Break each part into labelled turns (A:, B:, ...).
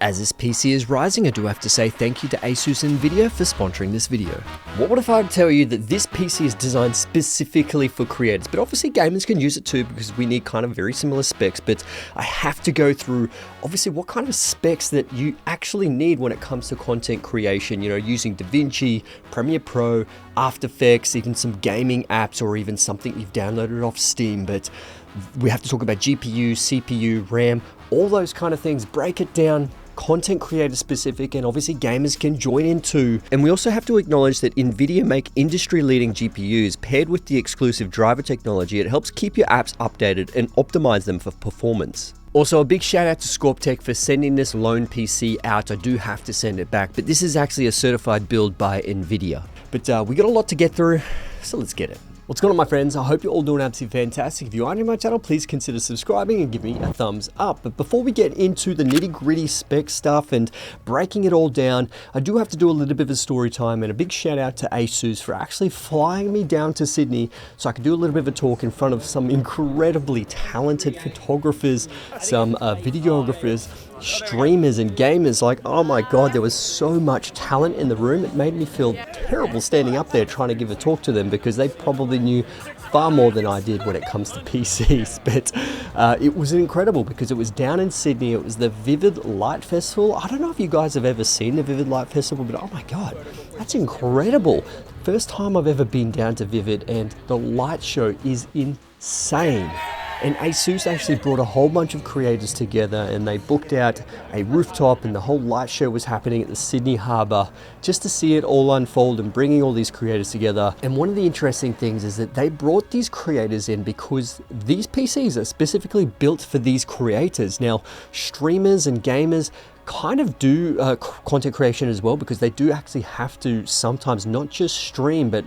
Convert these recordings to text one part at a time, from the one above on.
A: As this PC is rising, I do have to say thank you to ASUS and Nvidia for sponsoring this video. What if I tell you that this PC is designed specifically for creators, but obviously gamers can use it too because we need kind of very similar specs, but I have to go through obviously what kind of specs that you actually need when it comes to content creation, you know, using DaVinci, Premiere Pro, After Effects, even some gaming apps or even something you've downloaded off Steam, but we have to talk about GPU, CPU, RAM, all those kind of things, break it down, content creator specific, and obviously gamers can join in too. And we also have to acknowledge that Nvidia make industry leading GPUs paired with the exclusive driver technology. It helps keep your apps updated and optimize them for performance. Also, a big shout out to Scorptech for sending this loan PC out. I do have to send it back, but this is actually a certified build by Nvidia. But we got a lot to get through, so let's get it. What's going on, my friends? I hope you're all doing absolutely fantastic. If you are new to my channel, please consider subscribing and give me a thumbs up. But before we get into the nitty-gritty spec stuff and breaking it all down, I do have to do a little bit of a story time, and a big shout out to ASUS for actually flying me down to Sydney so I could do a little bit of a talk in front of some incredibly talented photographers, some videographers, streamers and gamers. Like, oh my god, there was so much talent in the room. It made me feel terrible standing up there trying to give a talk to them because they probably knew far more than I did when it comes to PCs. But it was incredible because it was down in Sydney. It was the Vivid Light Festival. I don't know if you guys have ever seen the Vivid Light Festival, but oh my god, that's incredible. First time I've ever been down to Vivid, and the light show is insane. And ASUS actually brought a whole bunch of creators together, and they booked out a rooftop, and the whole light show was happening at the Sydney Harbour just to see it all unfold and bringing all these creators together. And one of the interesting things is that they brought these creators in because these PCs are specifically built for these creators. Now, streamers and gamers kind of do content creation as well, because they do actually have to sometimes not just stream but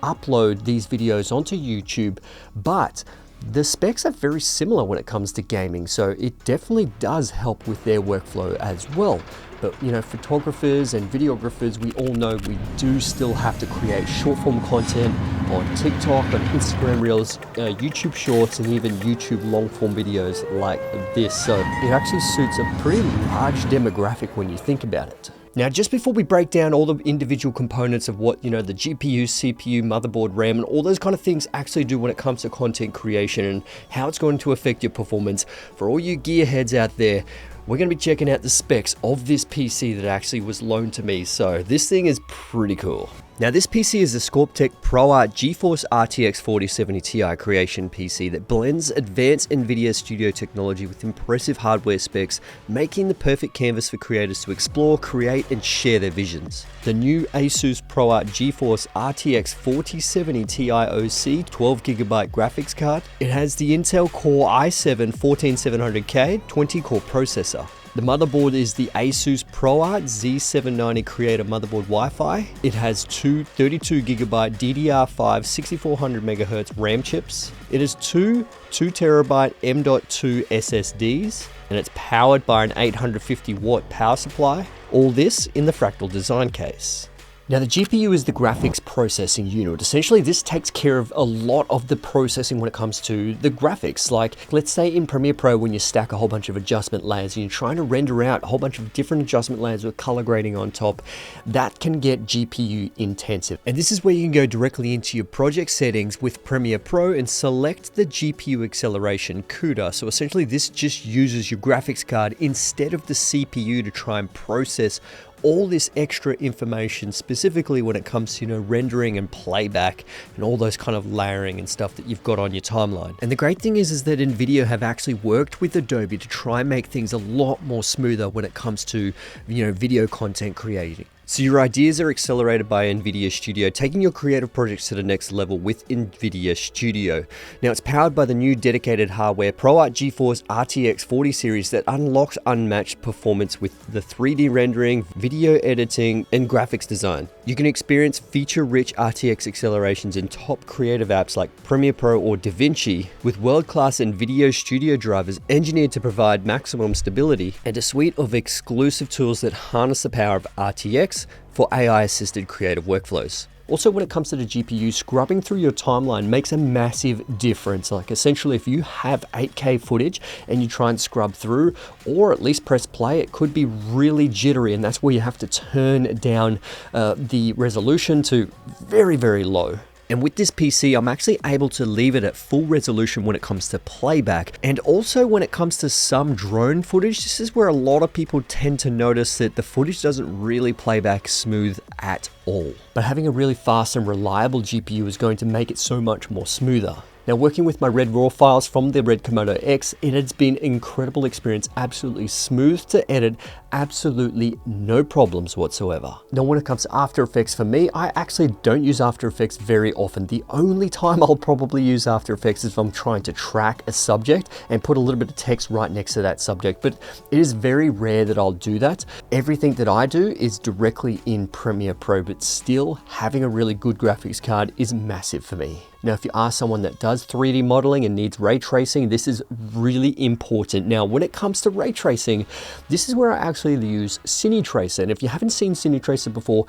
A: upload these videos onto YouTube. But the specs are very similar when it comes to gaming, so it definitely does help with their workflow as well. But you know, photographers and videographers, we all know we do still have to create short form content on TikTok, on Instagram Reels, YouTube Shorts, and even YouTube long form videos like this. So it actually suits a pretty large demographic when you think about it. Now, just before we break down all the individual components of what, you know, the GPU, CPU, motherboard, RAM, and all those kind of things actually do when it comes to content creation and how it's going to affect your performance, for all you gearheads out there, we're going to be checking out the specs of this PC that actually was loaned to me. So this thing is pretty cool. Now, this PC is a Scorptech ProArt GeForce RTX 4070 Ti creation PC that blends advanced NVIDIA Studio technology with impressive hardware specs, making the perfect canvas for creators to explore, create, and share their visions. The new ASUS ProArt GeForce RTX 4070 Ti OC 12GB graphics card. It has the Intel Core i7 14700K 20-core processor. The motherboard is the ASUS ProArt Z790 Creator motherboard Wi-Fi. It has two 32GB DDR5 6400MHz RAM chips. It has two 2TB M.2 SSDs, and it's powered by an 850 watt power supply. All this in the Fractal design case. Now, the GPU is the graphics processing unit. Essentially, this takes care of a lot of the processing when it comes to the graphics. Like, let's say in Premiere Pro, when you stack a whole bunch of adjustment layers and you're trying to render out a whole bunch of different adjustment layers with color grading on top, that can get GPU intensive. And this is where you can go directly into your project settings with Premiere Pro and select the GPU acceleration CUDA. So essentially, this just uses your graphics card instead of the CPU to try and process all this extra information, specifically when it comes to, you know, rendering and playback and all those kind of layering and stuff that you've got on your timeline. And the great thing is that Nvidia have actually worked with Adobe to try and make things a lot more smoother when it comes to, you know, video content creating. So your ideas are accelerated by NVIDIA Studio, taking your creative projects to the next level with NVIDIA Studio. Now, it's powered by the new dedicated hardware ProArt GeForce RTX 40 series that unlocks unmatched performance with the 3D rendering, video editing, and graphics design. You can experience feature-rich RTX accelerations in top creative apps like Premiere Pro or DaVinci, with world-class NVIDIA Studio drivers engineered to provide maximum stability, and a suite of exclusive tools that harness the power of RTX for AI-assisted creative workflows. Also, when it comes to the GPU, scrubbing through your timeline makes a massive difference. Like essentially, if you have 8K footage and you try and scrub through, or at least press play, it could be really jittery, and that's where you have to turn down the resolution to very, very low. And with this PC, I'm actually able to leave it at full resolution when it comes to playback. And also when it comes to some drone footage, this is where a lot of people tend to notice that the footage doesn't really play back smooth at all. But having a really fast and reliable GPU is going to make it so much more smoother. Now, working with my Red Raw files from the Red Komodo X, it has been an incredible experience, absolutely smooth to edit, absolutely no problems whatsoever. Now, when it comes to After Effects, for me, I actually don't use After Effects very often. The only time I'll probably use After Effects is if I'm trying to track a subject and put a little bit of text right next to that subject, but it is very rare that I'll do that. Everything that I do is directly in Premiere Pro, but still having a really good graphics card is massive for me. Now, if you are someone that does 3D modeling and needs ray tracing, this is really important. Now, when it comes to ray tracing, this is where I actually use CineTracer. And if you haven't seen CineTracer before,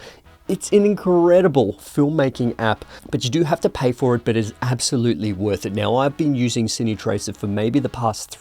A: it's an incredible filmmaking app, but you do have to pay for it, but it's absolutely worth it. Now, I've been using CineTracer for maybe the past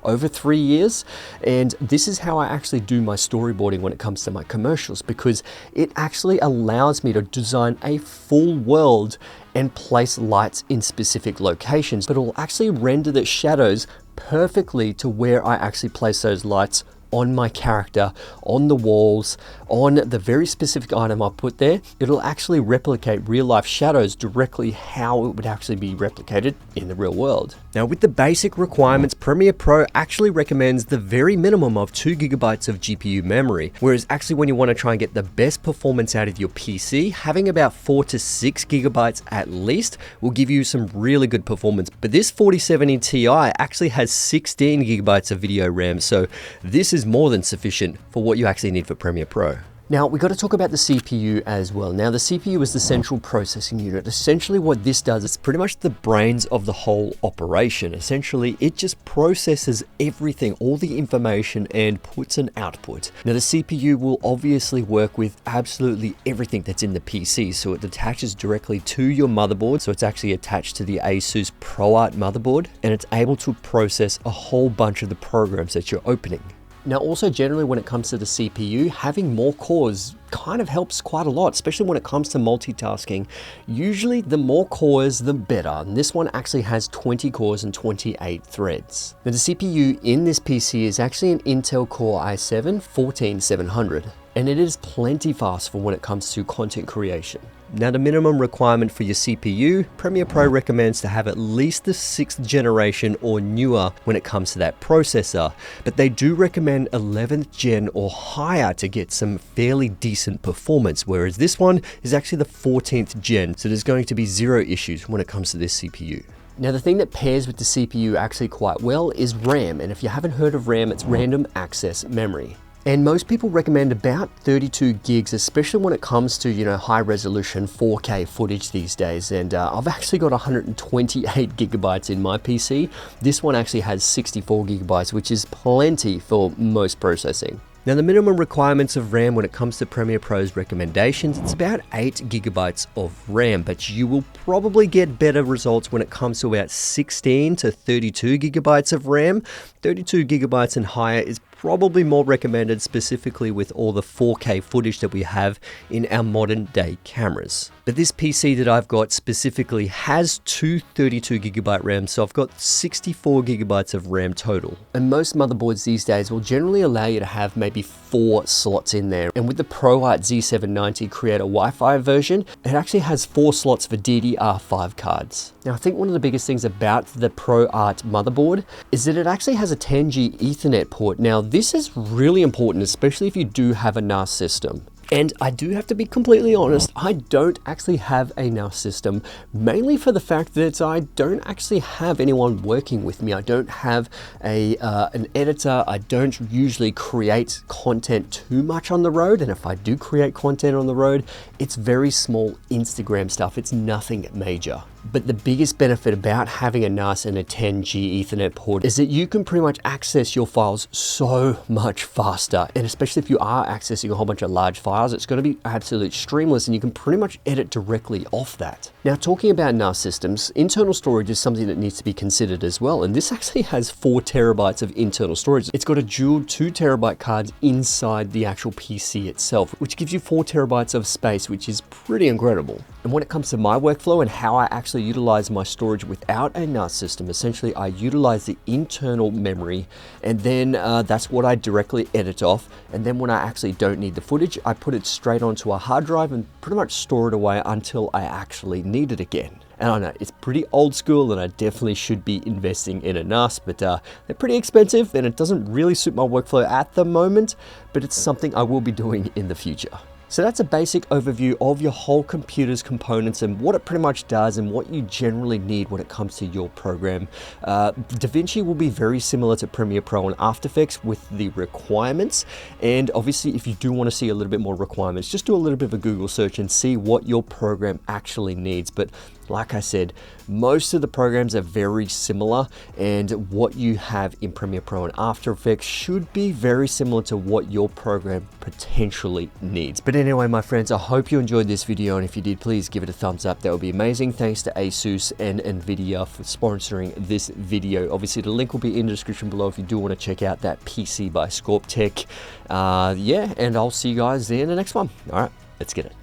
A: over 3 years, and this is how I actually do my storyboarding when it comes to my commercials, because it actually allows me to design a full world and place lights in specific locations, but it will actually render the shadows perfectly to where I actually place those lights on my character, on the walls, on the very specific item I put there. It'll actually replicate real life shadows directly how it would actually be replicated in the real world. Now, with the basic requirements, Premiere Pro actually recommends the very minimum of 2 GB of GPU memory, whereas actually when you want to try and get the best performance out of your PC, having about 4 to 6 GB at least will give you some really good performance. But this 4070 Ti actually has 16 GB of video RAM, so this is more than sufficient for what you actually need for Premiere Pro. Now, we got to talk about the CPU as well. Now, the CPU is the central processing unit. Essentially what this does, it's pretty much the brains of the whole operation. Essentially, it just processes everything, all the information, and puts an output. Now, the CPU will obviously work with absolutely everything that's in the PC. So it attaches directly to your motherboard. So it's actually attached to the ASUS ProArt motherboard, and it's able to process a whole bunch of the programs that you're opening. Now, also generally when it comes to the CPU, having more cores kind of helps quite a lot, especially when it comes to multitasking. Usually the more cores, the better. And this one actually has 20 cores and 28 threads. Now, the CPU in this PC is actually an Intel Core i7-14700, and it is plenty fast for when it comes to content creation. Now, the minimum requirement for your CPU, Premiere Pro recommends to have at least the 6th generation or newer when it comes to that processor, but they do recommend 11th gen or higher to get some fairly decent performance, whereas this one is actually the 14th gen, so there's going to be zero issues when it comes to this CPU. Now, the thing that pairs with the CPU actually quite well is RAM, and if you haven't heard of RAM, it's random access memory. And most people recommend about 32 gigs, especially when it comes to, high resolution 4K footage these days. And I've actually got 128 gigabytes in my PC. This one actually has 64 gigabytes, which is plenty for most processing. Now, the minimum requirements of RAM when it comes to Premiere Pro's recommendations, it's about 8 gigabytes of RAM, but you will probably get better results when it comes to about 16 to 32 gigabytes of RAM. 32 gigabytes and higher is probably more recommended, specifically with all the 4K footage that we have in our modern day cameras. But this PC that I've got specifically has two 32 gigabyte RAMs, so I've got 64 gigabytes of RAM total. And most motherboards these days will generally allow you to have maybe 4 slots in there. And with the ProArt Z790 Creator Wi-Fi version, it actually has 4 slots for DDR5 cards. Now, I think one of the biggest things about the ProArt motherboard is that it actually has a 10G Ethernet port. Now, this is really important, especially if you do have a NAS system. And I do have to be completely honest, I don't actually have a NAS system, mainly for the fact that I don't actually have anyone working with me. I don't have an editor. I don't usually create content too much on the road. And if I do create content on the road, it's very small Instagram stuff. It's nothing major. But the biggest benefit about having a NAS and a 10G Ethernet port is that you can pretty much access your files so much faster. And especially if you are accessing a whole bunch of large files, it's going to be absolute streamless and you can pretty much edit directly off that. Now, talking about NAS systems, internal storage is something that needs to be considered as well. And this actually has 4 terabytes of internal storage. It's got a dual 2 terabyte cards inside the actual PC itself, which gives you 4 terabytes of space, which is pretty incredible. And when it comes to my workflow and how I actually utilize my storage without a NAS system, essentially I utilize the internal memory, and then that's what I directly edit off. And then when I actually don't need the footage, I put it straight onto a hard drive and pretty much store it away until I actually need it again. And I know it's pretty old school and I definitely should be investing in a NAS, but they're pretty expensive and it doesn't really suit my workflow at the moment, but it's something I will be doing in the future. So that's a basic overview of your whole computer's components and what it pretty much does and what you generally need when it comes to your program. DaVinci will be very similar to Premiere Pro and After Effects with the requirements. And obviously, if you do want to see a little bit more requirements, just do a little bit of a Google search and see what your program actually needs. But like I said, most of the programs are very similar, and what you have in Premiere Pro and After Effects should be very similar to what your program potentially needs. But anyway, my friends, I hope you enjoyed this video, and if you did, please give it a thumbs up. That would be amazing. Thanks to ASUS and NVIDIA for sponsoring this video. Obviously, the link will be in the description below if you do want to check out that PC by Scorp Tech. Yeah, and I'll see you guys in the next one. All right, let's get it.